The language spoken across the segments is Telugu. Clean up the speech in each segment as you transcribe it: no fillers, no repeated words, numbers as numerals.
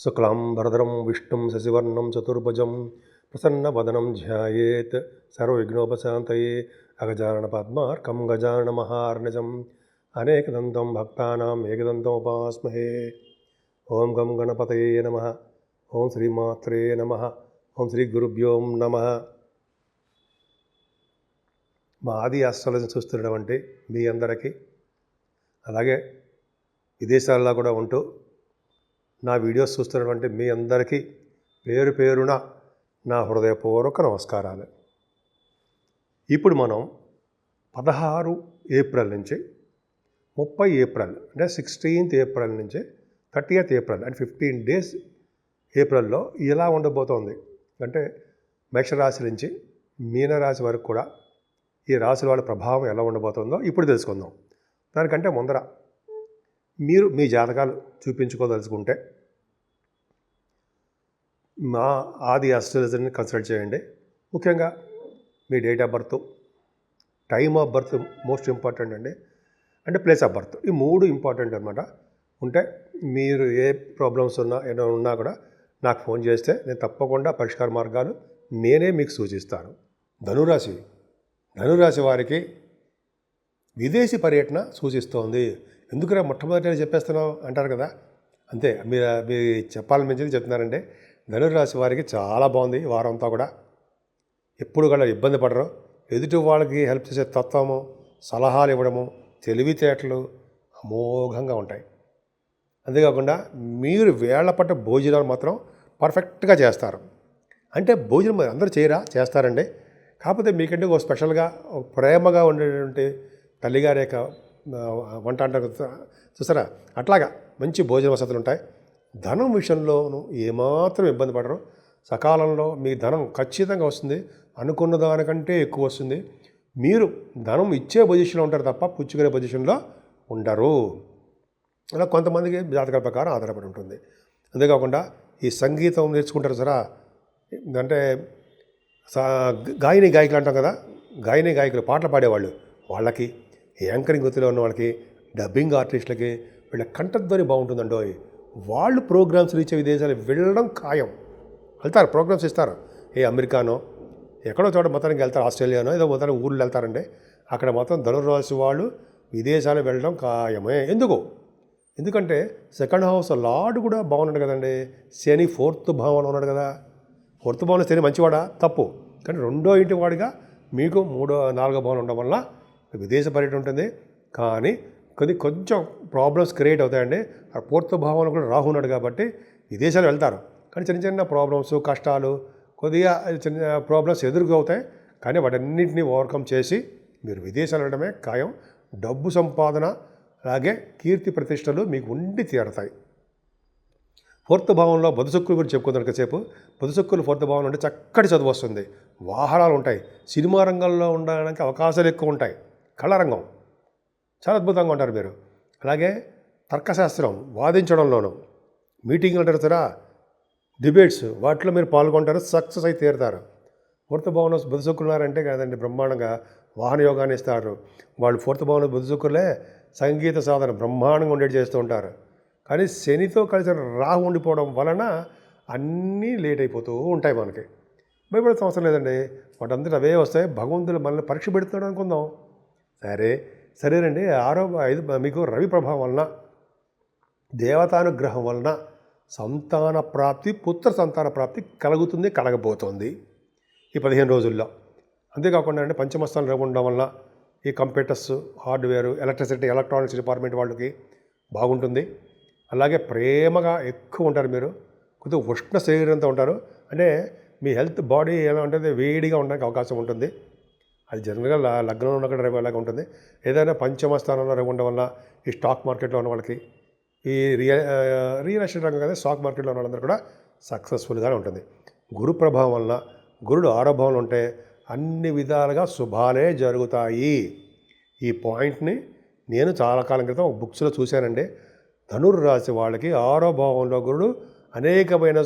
శుక్లాంబరధరం విష్ణుం శశివర్ణం చతుర్భుజం ప్రసన్నవదనం ధ్యాయేత్ సర్వవిఘ్నోపశాంతయే అగజానన పద్మార్కం గజానన మహార్నిజం అనేకదంతం భక్తానాం ఏకదంతముపాస్మహే. ఓం గం గణపతయే నమః. ఓం శ్రీమాత్రే నమః. ఓం శ్రీ గురుభ్యో నమః. మా ఆది ఆస్ట్రాలజీ చూస్తున్నటువంటి మీ అందరికీ, అలాగే విదేశాల్లో కూడా ఉంటూ నా వీడియోస్ చూస్తున్నటువంటి మీ అందరికీ పేరు పేరున నా హృదయపూర్వక నమస్కారాలు. ఇప్పుడు మనం 16 ఏప్రిల్ నుంచి 30 ఏప్రిల్ అంటే 16th ఏప్రిల్ నుంచి 30th ఏప్రిల్ అంటే 15 days ఏప్రిల్లో ఎలా ఉండబోతోంది అంటే మేషరాశి నుంచి మీనరాశి వరకు కూడా ఈ రాశుల వాళ్ళ ప్రభావం ఎలా ఉండబోతుందో ఇప్పుడు తెలుసుకుందాం. దానికంటే ముందర మీరు మీ జాతకాలు చూపించుకోదలుచుకుంటే మా ఆది ఆస్ట్రాలజీని కన్సల్ట్ చేయండి. ముఖ్యంగా మీ date of birth, time of birth most important అండి, అంటే ప్లేస్ ఆఫ్ బర్త్, ఈ 3 ఇంపార్టెంట్ అనమాట. ఉంటే మీరు ఏ ప్రాబ్లమ్స్ ఉన్నా కూడా నాకు ఫోన్ చేస్తే నేను తప్పకుండా పరిష్కార మార్గాలు నేనే మీకు సూచిస్తాను. ధనురాశి వారికి విదేశీ పర్యటన సూచిస్తోంది. ఎందుకురా మొట్టమొదటి చెప్పేస్తున్నావు అంటారు కదా, అంతే. మీరు చెప్పాలని మంచిది చెప్తున్నారంటే ధనురాశి వారికి చాలా బాగుంది. ఈ వారం అంతా కూడా ఎప్పుడు కూడా ఇబ్బంది పడరు. ఎదుటి వాళ్ళకి హెల్ప్ చేసే తత్వము, సలహాలు ఇవ్వడము, తెలివితేటలు అమోఘంగా ఉంటాయి. అంతేకాకుండా మీరు వేళ్ల పట్ట భోజనాలు మాత్రం పర్ఫెక్ట్గా చేస్తారు. అంటే భోజనం అందరూ చేస్తారండి. కాకపోతే మీకంటే ఒక స్పెషల్గా ఒక ప్రేమగా ఉండేటువంటి తల్లిగారి యొక్క వంట అంటారు చూసారా, అట్లాగా మంచి భోజన వసతులు ఉంటాయి. ధనం విషయంలోనూ ఏమాత్రం ఇబ్బంది పడరు. సకాలంలో మీ ధనం ఖచ్చితంగా వస్తుంది, అనుకున్న దానికంటే ఎక్కువ వస్తుంది. మీరు ధనం ఇచ్చే పొజిషన్లో ఉంటారు తప్ప పుచ్చుకునే పొజిషన్లో ఉండరు. అలా కొంతమందికి జాతకాల ప్రకారం ఆధారపడి ఉంటుంది. అంతేకాకుండా ఈ సంగీతం నేర్చుకుంటారు సరా, అంటే గాయకులు అంటాం కదా, గాయకులు పాటలు పాడేవాళ్ళు, వాళ్ళకి యాంకరింగ్ వృత్తిలో ఉన్న వాళ్ళకి, డబ్బింగ్ ఆర్టిస్టులకి వీళ్ళ కంఠధ్వని బాగుంటుందండో. వాళ్ళు ప్రోగ్రామ్స్ ఇచ్చే విదేశాలు వెళ్ళడం ఖాయం. వెళ్తారు, ప్రోగ్రామ్స్ ఇస్తారు. అమెరికానో ఎక్కడో చోట మొత్తానికి వెళ్తారు, ఆస్ట్రేలియానో ఏదో మొత్తానికి ఊళ్ళు వెళ్తారండి. అక్కడ మొత్తం ధనుర్రాశి వాళ్ళు విదేశాలు వెళ్ళడం ఖాయమే. ఎందుకంటే సెకండ్ హౌస్ లార్డ్ కూడా బాగున్నాడు కదండి. శని 4th భావంలో ఉన్నాడు కదా. 4th భావంలో శని మంచివాడా? తప్పు. కానీ 2వ ఇంటి వాడిగా మీకు 3వ 4వ భావన ఉండడం వల్ల విదేశ పర్యటన ఉంటుంది. కానీ కొంచెం ప్రాబ్లమ్స్ క్రియేట్ అవుతాయండి. 4th భావంలో కూడా రాహు ఉన్నాడు కాబట్టి విదేశాలు వెళ్తారు. కానీ చిన్న చిన్న ప్రాబ్లమ్స్, కష్టాలు, కొద్దిగా చిన్న ప్రాబ్లమ్స్ ఎదుర్కొవుతాయి. కానీ వాటన్నింటినీ ఓవర్కమ్ చేసి మీరు విదేశాలు వెళ్ళడమే ఖాయం. డబ్బు సంపాదన, అలాగే కీర్తి ప్రతిష్టలు మీకు ఉండి తీరతాయి. 4th భావంలో బుధశుక్రుల గురించి చెప్పుకుందాం కాసేపు. బుధశుక్రులు 4th భావంలో ఉంటే చక్కటి చదువు వస్తుంది, వాహనాలు ఉంటాయి, సినిమా రంగంలో ఉండడానికి అవకాశాలు ఎక్కువ ఉంటాయి, కళారంగం చాలా అద్భుతంగా ఉంటారు మీరు. అలాగే తర్కశాస్త్రం వాదించడంలోనూ, మీటింగ్లు అంటారు కదా, డిబేట్స్, వాటిలో మీరు పాల్గొంటారు, సక్సెస్ అయితే తీరుతారు. 4th భావంలో బుధశుక్రులు ఉన్నారంటే కదండి బ్రహ్మాండంగా వాహన యోగాన్ని ఇస్తారు. వాళ్ళు 4th భావంలో బుధశుక్రులే సంగీత సాధన బ్రహ్మాండంగా ఉండేది చేస్తూ ఉంటారు. కానీ శనితో కలిసి రాహు ఉండిపోవడం వలన అన్నీ లేట్ అయిపోతూ ఉంటాయి. మనకి భయపడే అవసరం లేదండి, వాటంతటా అవే వస్తాయి. భగవంతుడు మనల్ని పరీక్ష పెడుతున్నాడు అనుకుందాం. సరేనండి. 5 మీకు రవి ప్రభావం వలన, దేవతానుగ్రహం వలన సంతాన ప్రాప్తి, పుత్ర సంతాన ప్రాప్తి కలగబోతోంది ఈ 15 రోజుల్లో. అంతేకాకుండా అంటే పంచమస్థానం రవి ఉండడం వలన ఈ computers, hardware, electricity, electronics department వాళ్ళకి బాగుంటుంది. అలాగే ప్రేమగా ఎక్కువ ఉంటారు మీరు. కొద్దిగా ఉష్ణ శరీరంతో ఉంటారు. అంటే మీ హెల్త్ బాడీ ఎలా ఉంటుంది, వేడిగా ఉండడానికి అవకాశం ఉంటుంది. అది జనరల్గా లగ్నంలో ఉన్న రవి అలాగే ఉంటుంది. ఏదైనా పంచమ స్థానంలో రవి ఉండడం వల్ల ఈ స్టాక్ మార్కెట్లో ఉన్న వాళ్ళకి, ఈ రియల్ ఎస్టేట్ రంగం కదా, స్టాక్ మార్కెట్లో ఉన్న వాళ్ళందరూ కూడా సక్సెస్ఫుల్గానే ఉంటుంది. గురు ప్రభావం వలన, గురుడు 6వ భావంలో ఉంటే అన్ని విధాలుగా శుభాలే జరుగుతాయి. ఈ పాయింట్ని నేను చాలా కాలం క్రితం ఒక బుక్స్లో చూశానండి. ధనుర్రాశి వాళ్ళకి 6వ భావంలో గురుడు అనేకమైన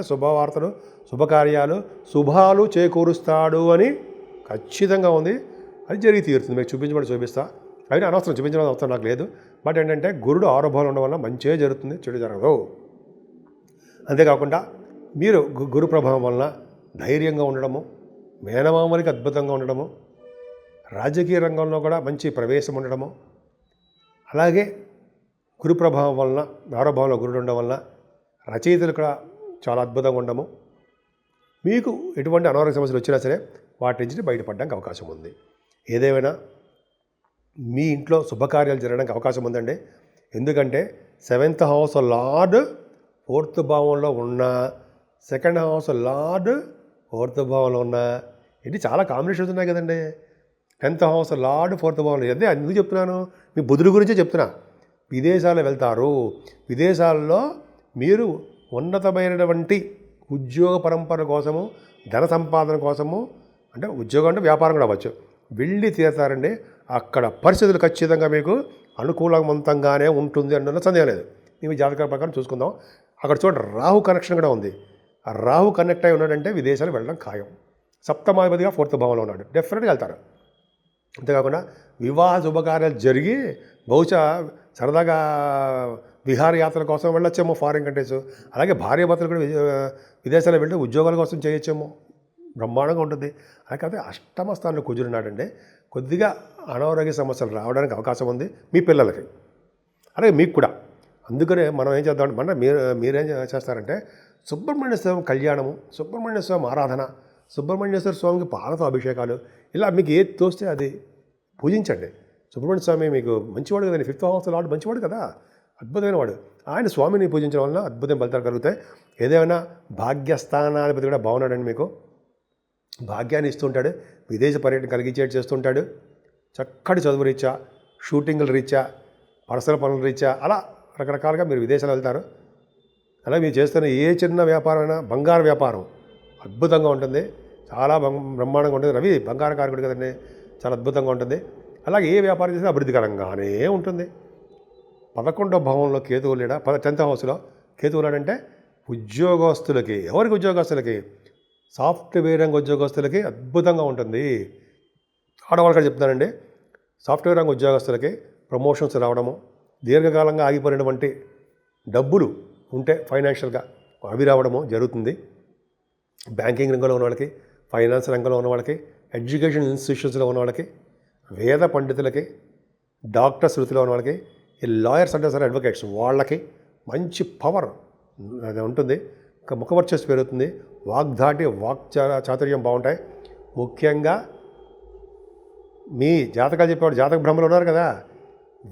శుభవార్తలు, శుభకార్యాలు, శుభాలు చేకూరుస్తాడు అని ఖచ్చితంగా ఉంది. అది జరిగి తీరుతుంది. మీకు చూపిస్తా. అయినా అనవసరం, చూపించడం అవసరం నాకు లేదు. బట్ ఏంటంటే గురుడు 6వ భావంలో ఉండడం వల్ల మంచిగా జరుగుతుంది, చెడు జరగదు. అంతేకాకుండా మీరు గురు ప్రభావం వలన ధైర్యంగా ఉండడము, మేనమామలకి అద్భుతంగా ఉండడము, రాజకీయ రంగంలో కూడా మంచి ప్రవేశం ఉండడము, అలాగే గురు ప్రభావం వలన భావభావంలో గురుడు ఉండడం వలన రచయితలు కూడా చాలా అద్భుతంగా ఉండము, మీకు ఎటువంటి అనారోగ్య సమస్యలు వచ్చినా సరే వాటి నుంచి బయటపడడానికి అవకాశం ఉంది. ఏదేమైనా మీ ఇంట్లో శుభకార్యాలు జరగడానికి అవకాశం ఉందండి. ఎందుకంటే 7th హౌస్ లార్డ్ 4th భావంలో ఉన్న, 2nd హౌస్ లార్డ్ 4th భావంలో ఉన్న, ఇది చాలా కాంబినేషన్స్ ఉన్నాయి కదండి. 10th హౌస్ లార్డ్ 4th భావంలో, అదే ఎందుకు చెప్తున్నాను, మీ బుధుడి గురించే చెప్తున్నా. విదేశాలు వెళ్తారు, విదేశాల్లో మీరు ఉన్నతమైనటువంటి ఉద్యోగ పరంపర కోసము, ధన సంపాదన కోసము, అంటే ఉద్యోగం అంటే వ్యాపారం కూడా అవ్వచ్చు, వెళ్ళి తీరుతారండి. అక్కడ పరిస్థితులు ఖచ్చితంగా మీకు అనుకూలవంతంగానే ఉంటుంది అన్న సందేహం లేదు. మీ జాతకాల ప్రకారం చూసుకుందాం. అక్కడ చూడండి, రాహు కనెక్షన్ కూడా ఉంది. ఆ రాహు కనెక్ట్ అయి ఉన్నాడంటే విదేశాలు వెళ్ళడం ఖాయం. సప్తమాధిపతిగా 4th భావంలో ఉన్నాడు, డెఫినెట్గా వెళ్తారు. అంతేకాకుండా వివాహ శుభకార్యాలు జరిగి బహుశా సరదాగా విహారయాత్రల కోసం వెళ్ళొచ్చేమో ఫారిన్ కంట్రీస్. అలాగే భార్యాభర్తలు కూడా విదేశాలకు వెళ్తే ఉద్యోగాల కోసం చేయొచ్చేమో, బ్రహ్మాండంగా ఉంటుంది. అలాగే అష్టమ స్థానంలో కుజురున్నాడంటే కొద్దిగా అనారోగ్య సమస్యలు రావడానికి అవకాశం ఉంది మీ పిల్లలకి, అలాగే మీకు కూడా. అందుకనే మనం ఏం చేద్దాం, మీరేం చేస్తారంటే సుబ్రహ్మణ్య స్వామి కళ్యాణము, సుబ్రహ్మణ్య స్వామి ఆరాధన, సుబ్రహ్మణ్యేశ్వర స్వామికి పాలతో అభిషేకాలు, ఇలా మీకు ఏది తోస్తే అది పూజించండి. సుబ్రహ్మణ్య స్వామి మీకు మంచివాడు కదండి, 5th హౌస్ లార్డ్ మంచివాడు కదా, అద్భుతమైన వాడు. ఆయన స్వామిని పూజించడం వలన అద్భుతమైన ఫలితాలు కలుగుతాయి. ఏదేమైనా భాగ్యస్థానాధిపతి కూడా బాగున్నాడండి, మీకు భాగ్యాన్ని ఇస్తుంటాడు, విదేశ పర్యటన కలిగించేట్టు చేస్తుంటాడు. చక్కటి చదువు రీత్యా, షూటింగ్ల రీత్యా, పర్సనల్ పనుల రీత్యా అలా రకరకాలుగా మీరు విదేశాలు వెళ్తారు. అలా మీరు చేస్తున్న ఏ చిన్న వ్యాపారమైనా, బంగారు వ్యాపారం అద్భుతంగా ఉంటుంది, చాలా బ్రహ్మాండంగా ఉంటుంది. రవి బంగారు కారకుడు కదండి, చాలా అద్భుతంగా ఉంటుంది. అలాగే ఏ వ్యాపారం చేసినా అభివృద్ధికరంగానే ఉంటుంది. 11వ భావంలో కేతువు లేడా, 10th హౌస్లో కేతువు లేడంటే ఉద్యోగస్తులకి, ఎవరికి ఉద్యోగస్తులకి, సాఫ్ట్వేర్ రంగ ఉద్యోగస్తులకి అద్భుతంగా ఉంటుంది. ఆడవాళ్ళకి చెప్తానండి, సాఫ్ట్వేర్ రంగ ఉద్యోగస్తులకి ప్రమోషన్స్ రావడము, దీర్ఘకాలంగా ఆగిపోయినటువంటి డబ్బులు ఉంటే ఫైనాన్షియల్గా అవి రావడము జరుగుతుంది. బ్యాంకింగ్ రంగంలో ఉన్న వాళ్ళకి, ఫైనాన్స్ రంగంలో ఉన్న వాళ్ళకి, ఎడ్యుకేషన్ ఇన్స్టిట్యూషన్స్లో ఉన్న వాళ్ళకి, వేద పండితులకి, డాక్టర్స్ వృత్తిలో ఉన్న వాళ్ళకి, ఈ లాయర్స్ అంటే సరే అడ్వకేట్స్, వాళ్ళకి మంచి పవర్ అది ఉంటుంది. ఇంకా ముఖవర్చస్సు పెరుగుతుంది, వాగ్ధాటి చాతుర్యం బాగుంటాయి. ముఖ్యంగా మీ జాతకాలు చెప్పేవాడు జాతక బ్రహ్మలు ఉన్నారు కదా,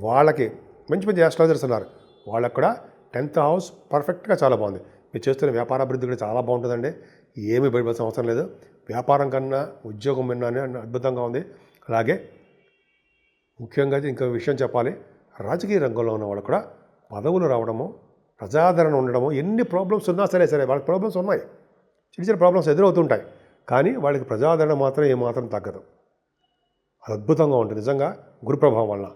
వాళ్ళకి మంచి మంచి ఆస్ట్రాలజర్స్ ఉన్నారు, వాళ్ళకు కూడా 10th హౌస్ పర్ఫెక్ట్గా చాలా బాగుంది. మీరు చేస్తున్న వ్యాపార అభివృద్ధి కూడా చాలా బాగుంటుందండి, ఏమీ భయపడాల్సిన అవసరం లేదు. వ్యాపారం కన్నా ఉద్యోగం విన్నానే అద్భుతంగా ఉంది. అలాగే ముఖ్యంగా ఇంకో విషయం చెప్పాలి, రాజకీయ రంగంలో ఉన్న వాళ్ళు కూడా పదవులు రావడము, ప్రజాదరణ ఉండడము, ఎన్ని ప్రాబ్లమ్స్ ఉన్నా సరే వాళ్ళకి ప్రాబ్లమ్స్ ఉన్నాయి, చిన్న చిన్న ప్రాబ్లమ్స్ ఎదురవుతుంటాయి, కానీ వాళ్ళకి ప్రజాదరణ మాత్రం ఏమాత్రం తగ్గదు. అది అద్భుతంగా ఉంటుంది నిజంగా గురు ప్రభావం వల్ల.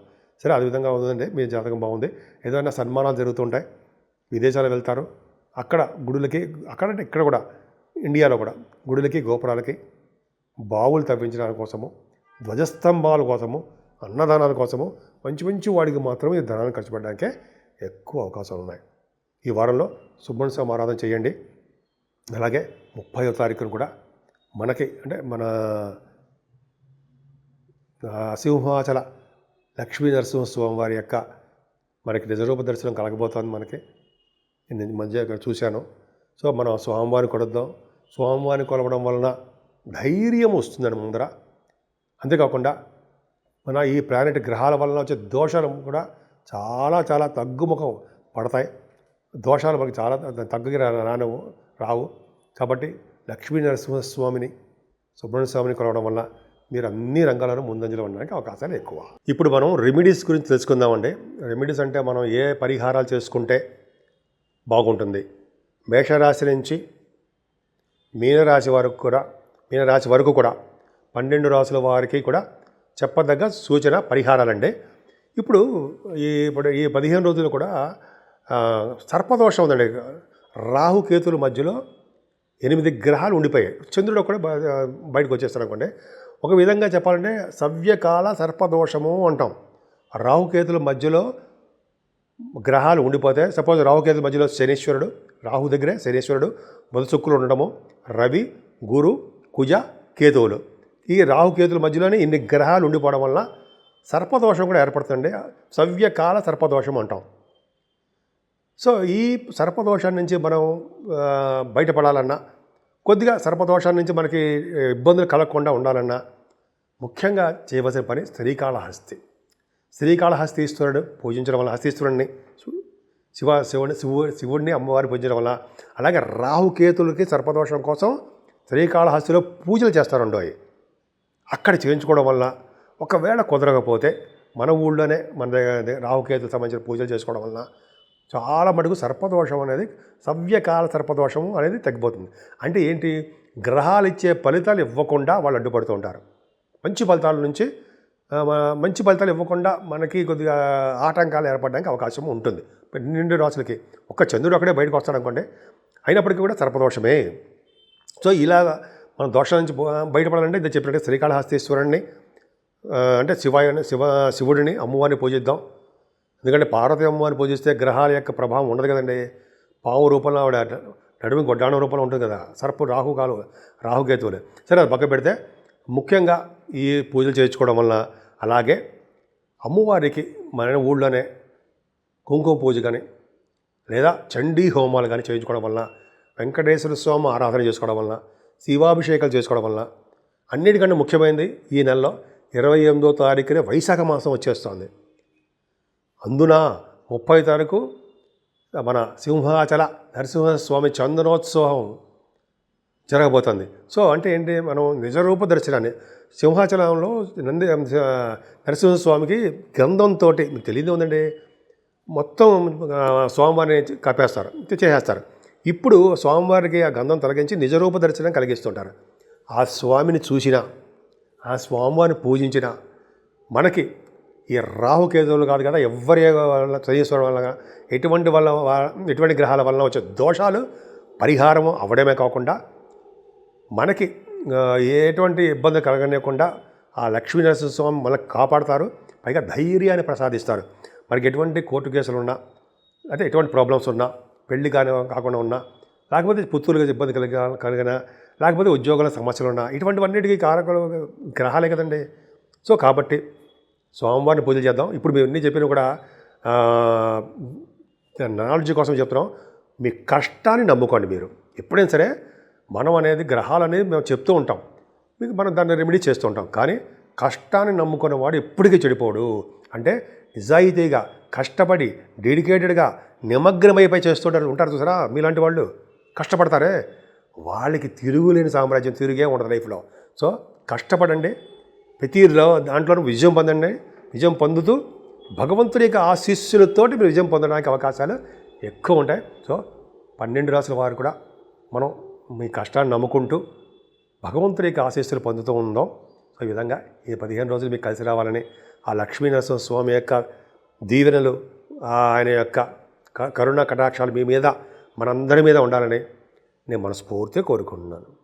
సరే, అది విధంగా ఉందండి, మీ జాతకం బాగుంది. ఏదైనా సన్మానాలు జరుగుతుంటాయి, విదేశాలు వెళ్తారు, అక్కడ గుడులకి, అక్కడంటే ఇక్కడ కూడా ఇండియాలో కూడా గుడులకి, గోపురాలకి బావులు తవ్వించడానికి కోసము, ధ్వజస్తంభాల కోసము, అన్నదానాల కోసము, మంచి మంచి వాడికి మాత్రమే ఈ ధనాన్ని ఖర్చు పెట్టడానికే ఎక్కువ అవకాశాలు ఉన్నాయి. ఈ వారంలో సుబ్రహ్మణ్య స్వామి ఆరాధన చేయండి. అలాగే 30వ తారీఖున కూడా మనకి అంటే మన సింహాచల లక్ష్మీ నరసింహస్వామి వారి యొక్క మనకి నిజరూప దర్శనం కలగబోతోంది. మనకి నేను మధ్య చూశాను. సో మనం స్వామివారిని కొలుద్దాం. స్వామివారిని కొలవడం వలన ధైర్యం వస్తుందని ముందర. అంతేకాకుండా మన ఈ ప్లానెట్ గ్రహాల వలన వచ్చే దోషాలు కూడా చాలా చాలా తగ్గుముఖం పడతాయి. దోషాలు మనకి చాలా తగ్గుకి రావు. కాబట్టి లక్ష్మీ నరసింహస్వామిని, సుబ్రహ్మణ్య స్వామిని కొలవడం వల్ల మీరు అన్ని రంగాలను ముందంజలో ఉండడానికి అవకాశాలు ఎక్కువ. ఇప్పుడు మనం రెమెడీస్ గురించి తెలుసుకుందామండి. రెమెడీస్ అంటే మనం ఏ పరిహారాలు చేసుకుంటే బాగుంటుంది. మేషరాశి నుంచి మీనరాశి వరకు కూడా 12 రాశుల వారికి కూడా చెప్పదగ్గ సూచన పరిహారాలండి. ఇప్పుడు ఈ 15 రోజులు కూడా సర్పదోషం ఉందండి. రాహుకేతుల మధ్యలో 8 గ్రహాలు ఉండిపోయాయి. చంద్రుడు కూడా బయటకు వచ్చేస్తారు అనుకోండి. ఒక విధంగా చెప్పాలంటే సవ్యకాల సర్పదోషము అంటాం. రాహుకేతుల మధ్యలో గ్రహాలు ఉండిపోతే, సపోజ్ రాహుకేతు మధ్యలో శనీశ్వరుడు, రాహు దగ్గరే శనీశ్వరుడు, బుధ శుక్రులు ఉండడము, రవి, గురు, కుజ, కేతువులు, ఈ రాహుకేతుల మధ్యలోనే ఇన్ని గ్రహాలు ఉండిపోవడం వల్ల సర్పదోషం కూడా ఏర్పడుతుంది. సవ్యకాల సర్పదోషం అంటాం. సో ఈ సర్పదోషాన్ని నుంచి మనం బయటపడాలన్నా, కొద్దిగా సర్పదోషాన్ని నుంచి మనకి ఇబ్బందులు కలగకుండా ఉండాలన్నా ముఖ్యంగా చేయవలసిన పని శ్రీకాళహస్తి. శ్రీకాళహస్తీశ్వరుడు పూజించడం వల్ల, హస్తీశ్వరుడిని శివుడిని అమ్మవారిని పూజించడం వల్ల, అలాగే రాహుకేతులకి సర్పదోషం కోసం శ్రీకాళహస్తిలో పూజలు చేస్తారండోయ్. అక్కడ చేయించుకోవడం వల్ల ఒకవేళ కుదరకపోతే మన ఊళ్ళోనే మన రాహుకేతులకు సంబంధించిన పూజలు చేసుకోవడం వల్ల చాలా మటుకు సర్పదోషం అనేది, సవ్యకాల సర్పదోషం అనేది తగ్గిపోతుంది. అంటే ఏంటి, గ్రహాలు ఇచ్చే ఫలితాలు ఇవ్వకుండా వాళ్ళు అడ్డుపడుతూ ఉంటారు. మంచి ఫలితాలు ఇవ్వకుండా మనకి కొద్దిగా ఆటంకాలు ఏర్పడడానికి అవకాశం ఉంటుంది. నిండు రాసులకి ఒక్క చంద్రుడు అక్కడే బయటకు వస్తాడు అనుకోండి, అయినప్పటికీ కూడా సర్పదోషమే. సో ఇలా మనం దోషాల నుంచి బయటపడాలంటే ఇది చెప్పినట్టు శ్రీకాళహస్తీశ్వరుణ్ణి అంటే శివుడిని అమ్మవారిని పూజిద్దాం. ఎందుకంటే పార్వతీ అమ్మవారిని పూజిస్తే గ్రహాల యొక్క ప్రభావం ఉండదు కదండి. పాము రూపంలో ఆవిడ నడుము గొడ్డాణం రూపంలో ఉంటుంది కదా, సర్పు రాహుకేతువులు. సరే, అది పక్క పెడితే ముఖ్యంగా ఈ పూజలు చేయించుకోవడం వల్ల, అలాగే అమ్మవారికి మన ఊళ్ళోనే కుంకుమ పూజ కానీ లేదా చండీ హోమాలు కానీ చేయించుకోవడం వల్ల, వెంకటేశ్వర స్వామి ఆరాధన చేసుకోవడం వల్ల, శివాభిషేకాలు చేసుకోవడం వల్ల, అన్నిటికంటే ముఖ్యమైనది ఈ నెలలో 28వ తారీఖునే వైశాఖ మాసం వచ్చేస్తుంది. అందున 30వ తారీఖు మన సింహాచల నరసింహస్వామి చందనోత్సవం జరగబోతుంది. సో అంటే ఏంటి, మనం నిజరూప దర్శనాన్ని సింహాచలంలో నరసింహస్వామికి గంధంతో, మీకు తెలియదు ఉందండి, మొత్తం స్వామివారిని కప్పేస్తారు, చేసేస్తారు. ఇప్పుడు స్వామివారికి ఆ గంధం తొలగించి నిజరూప దర్శనం కలిగిస్తుంటారు. ఆ స్వామిని చూసినా, ఆ స్వామివారిని పూజించినా మనకి ఈ రాహుకేతువులు కాదు కదా, ఎవరి శనీశ్వరం వల్ల, ఎటువంటి గ్రహాల వల్ల వచ్చే దోషాలు పరిహారం అవ్వడమే కాకుండా మనకి ఎటువంటి ఇబ్బంది కలగనివ్వకుండా ఆ లక్ష్మీనరసింహస్వామి మనకు కాపాడతారు. పైగా ధైర్యాన్ని ప్రసాదిస్తారు. మనకి ఎటువంటి కోర్టు కేసులు ఉన్నా, అంటే ఎటువంటి ప్రాబ్లమ్స్ ఉన్నా, పెళ్లి కాకుండా ఉన్నా, లేకపోతే పుత్రులుగా ఇబ్బంది కలిగినా, లేకపోతే ఉద్యోగాల సమస్యలు ఉన్నా, ఇటువంటివన్నిటికీ కారకులు గ్రహాలే కదండి. సో కాబట్టి స్వామివారిని పూజలు చేద్దాం. ఇప్పుడు మేము అన్నీ చెప్పినా కూడా నాలెడ్జ్ కోసం చెప్తున్నాం. మీ కష్టాన్ని నమ్ముకోండి. మీరు ఎప్పుడైనా సరే మనం అనేది గ్రహాలు అనేది మేము చెప్తూ ఉంటాం, మీకు మనం దాన్ని రెమెడీ చేస్తూ ఉంటాం. కానీ కష్టాన్ని నమ్ముకున్న వాడు ఎప్పటికీ చెడిపోడు. అంటే నిజాయితీగా కష్టపడి డెడికేటెడ్గా నిమగ్నమైపోయి చేస్తుంటారు ఉంటారు చూసారా, మీలాంటి వాళ్ళు కష్టపడతారే, వాళ్ళకి తిరుగులేని సామ్రాజ్యం తిరిగే ఉండదు లైఫ్లో. సో కష్టపడండి, ప్రతిలో దాంట్లో విజయం పొందండి. విజయం పొందుతూ భగవంతుడి యొక్క ఆశీస్సులతోటి మీరు విజయం పొందడానికి అవకాశాలు ఎక్కువ ఉంటాయి. సో 12 రాసుల వారు కూడా మనం మీ కష్టాన్ని నమ్ముకుంటూ భగవంతుడి యొక్క ఆశీస్సులు పొందుతూ ఉందాం. సో ఈ విధంగా ఈ 15 రోజులు మీకు కలిసి రావాలని, ఆ లక్ష్మీనరసింహ స్వామి యొక్క దీవెనలు, ఆయన యొక్క కరుణ కటాక్షాలు మీ మీద, మనందరి మీద ఉండాలని నేను మనస్ఫూర్తిగా కోరుకుంటున్నాను.